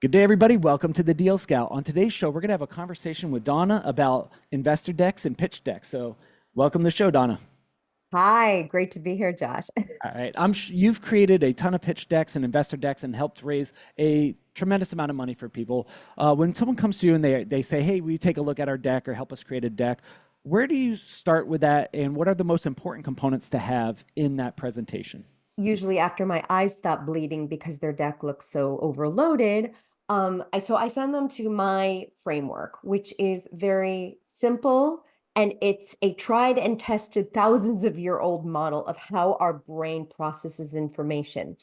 Good day, everybody. Welcome to the Deal Scout. On today's show, we're going to have a conversation with Donna about investor decks and pitch decks. So, welcome to the show, Donna. Hi, great to be here, Josh. All right, you've created a ton of pitch decks and investor decks and helped raise a tremendous amount of money for people. When someone comes to you and they say, "Hey, will you take a look at our deck or help us create a deck?" Where do you start with that, and what are the most important components to have in that presentation? Usually after my eyes stop bleeding because their deck looks so overloaded, I send them to my framework, which is very simple, and it's a tried and tested thousands of year old model of how our brain processes information.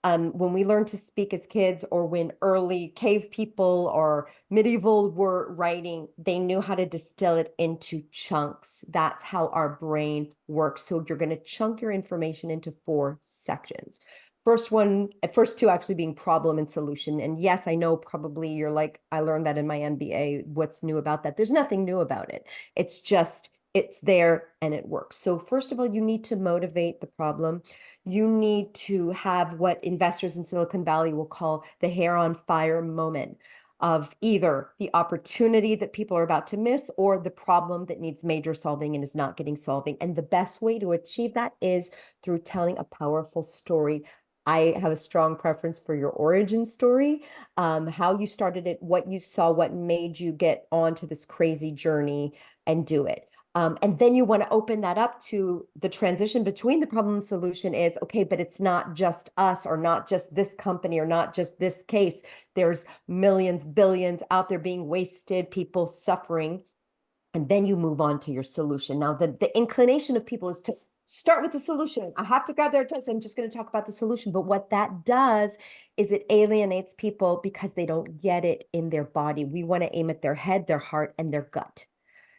When we learn to speak as kids, or when early cave people or medieval were writing, they knew how to distill it into chunks. That's how our brain works. So you're going to chunk your information into 4 sections. First two actually being problem and solution. And yes, I know probably you're like, I learned that in my MBA. What's new about that? There's nothing new about it. It's there and it works. So first of all, you need to motivate the problem. You need to have what investors in Silicon Valley will call the hair on fire moment of either the opportunity that people are about to miss or the problem that needs major solving and is not getting solving. And the best way to achieve that is through telling a powerful story. I have a strong preference for your origin story, how you started it, what you saw, what made you get onto this crazy journey and do it. And then you want to open that up to the transition between the problem and solution is, okay, but it's not just us or not just this company or not just this case. There's millions, billions out there being wasted, people suffering. And then you move on to your solution. Now, the inclination of people is to start with the solution. I have to grab their attention. I'm just going to talk about the solution. But what that does is it alienates people because they don't get it in their body. We want to aim at their head, their heart, and their gut.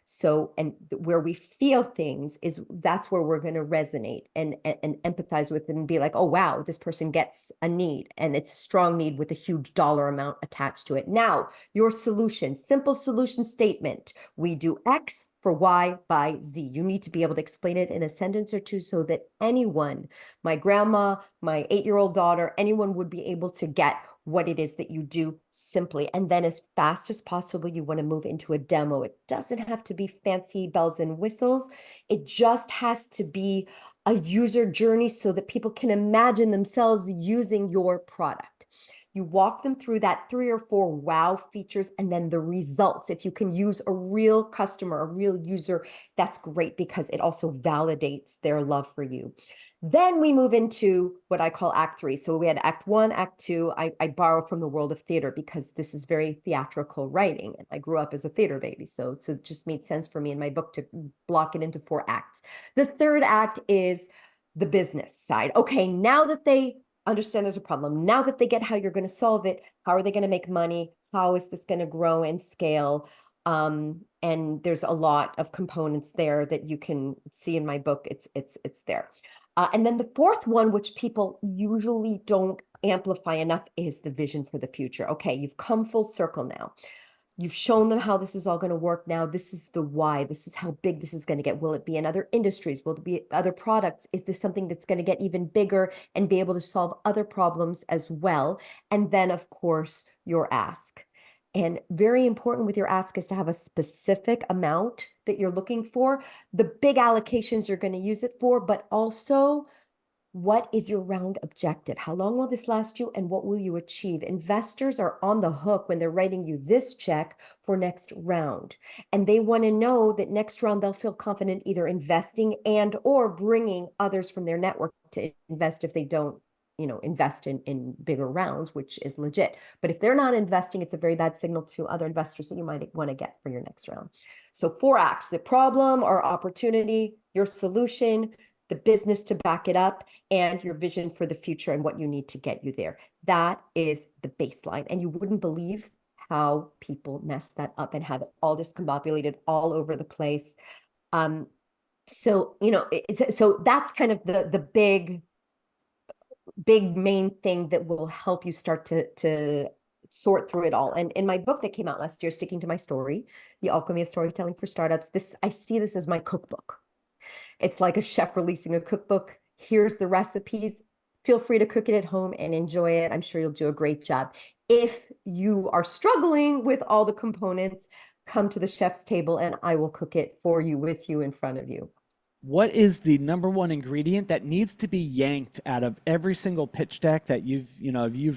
So, and where we feel things is that's where we're going to resonate and empathize with it and be like, oh, wow, this person gets a need and it's a strong need with a huge dollar amount attached to it. Now, your solution, simple solution statement. We do X for Y by Z. You need to be able to explain it in a sentence or two so that anyone, my grandma, my 8-year-old daughter, anyone would be able to get what it is that you do simply. And then as fast as possible, you want to move into a demo. It doesn't have to be fancy bells and whistles. It just has to be a user journey so that people can imagine themselves using your product. You walk them through that 3 or 4 wow features and then the results. If you can use a real customer, a real user, that's great because it also validates their love for you. Then we move into what I call Act 3. So we had Act 1, Act 2. I borrow from the world of theater because this is very theatrical writing. And I grew up as a theater baby. So it just made sense for me in my book to block it into 4 acts. The third act is the business side. Okay, now that they understand there's a problem, now that they get how you're going to solve it, how are they going to make money? How is this going to grow and scale? And there's a lot of components there that you can see in my book. It's there. And then the fourth one, which people usually don't amplify enough, is the vision for the future. Okay, you've come full circle now. You've shown them how this is all going to work. Now, this is the why. This is how big this is going to get. Will it be in other industries? Will it be other products? Is this something that's going to get even bigger and be able to solve other problems as well? And then, of course, your ask. And very important with your ask is to have a specific amount that you're looking for, the big allocations you're going to use it for, but also what is your round objective? How long will this last you and what will you achieve? Investors are on the hook when they're writing you this check for next round. And they want to know that next round they'll feel confident either investing and or bringing others from their network to invest if they don't invest in bigger rounds, which is legit. But if they're not investing, it's a very bad signal to other investors that you might want to get for your next round. So 4 acts: the problem or opportunity, your solution, the business to back it up, and your vision for the future and what you need to get you there. That is the baseline. And you wouldn't believe how people mess that up and have it all discombobulated all over the place. So that's kind of the big main thing that will help you start to sort through it all. And in my book that came out last year, Sticking to My Story, The Alchemy of Storytelling for Startups, I see this as my cookbook. It's like a chef releasing a cookbook. Here's the recipes. feel free to cook it at home and enjoy it. I'm sure you'll do a great job. If you are struggling with all the components, come to the chef's table and I will cook it for you, with you, in front of you. What is the number one ingredient that needs to be yanked out of every single pitch deck that you've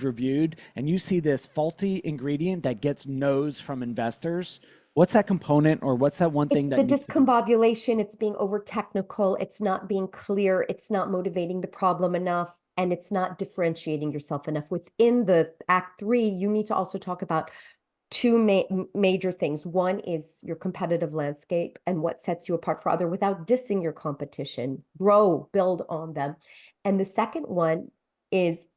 reviewed, and you see this faulty ingredient that gets no's from investors? What's that component, or what's that one It's thing that the needs to be? discombobulation. It's being over technical. It's not being clear. It's not motivating the problem enough. And it's not differentiating yourself enough. Within the Act 3, you need to also talk about two major things. One is your competitive landscape and what sets you apart for other without dissing your competition. Grow, build on them. And the second one is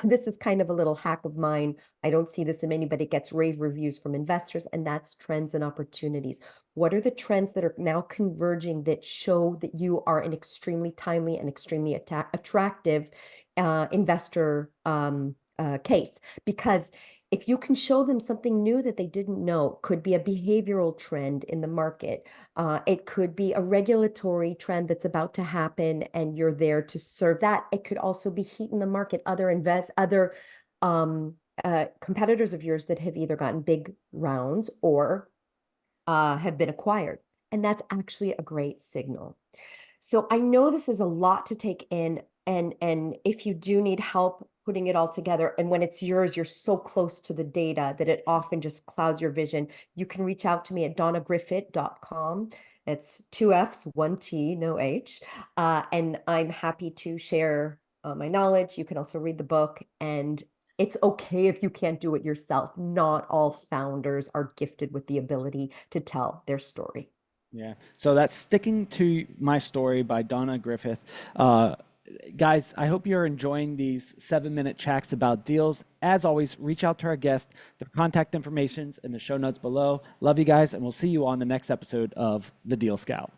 this is kind of a little hack of mine. I don't see this in many, but it gets rave reviews from investors, and that's trends and opportunities. What are the trends that are now converging that show that you are an extremely timely and extremely attractive investor case? Because if you can show them something new that they didn't know, could be a behavioral trend in the market. It could be a regulatory trend that's about to happen and you're there to serve that. It could also be heat in the market, other competitors of yours that have either gotten big rounds or have been acquired. And that's actually a great signal. So I know this is a lot to take in, and if you do need help putting it all together, and when it's yours, you're so close to the data that it often just clouds your vision, you can reach out to me at donnagriffith.com. It's 2 F's, 1 T, no H. And I'm happy to share my knowledge. You can also read the book, and it's okay if you can't do it yourself. Not all founders are gifted with the ability to tell their story. Yeah. So that's Sticking to My Story by Donna Griffith. Guys, I hope you're enjoying these 7-minute chats about deals. As always, reach out to our guest. Their contact information's in the show notes below. Love you guys, and we'll see you on the next episode of The Deal Scout.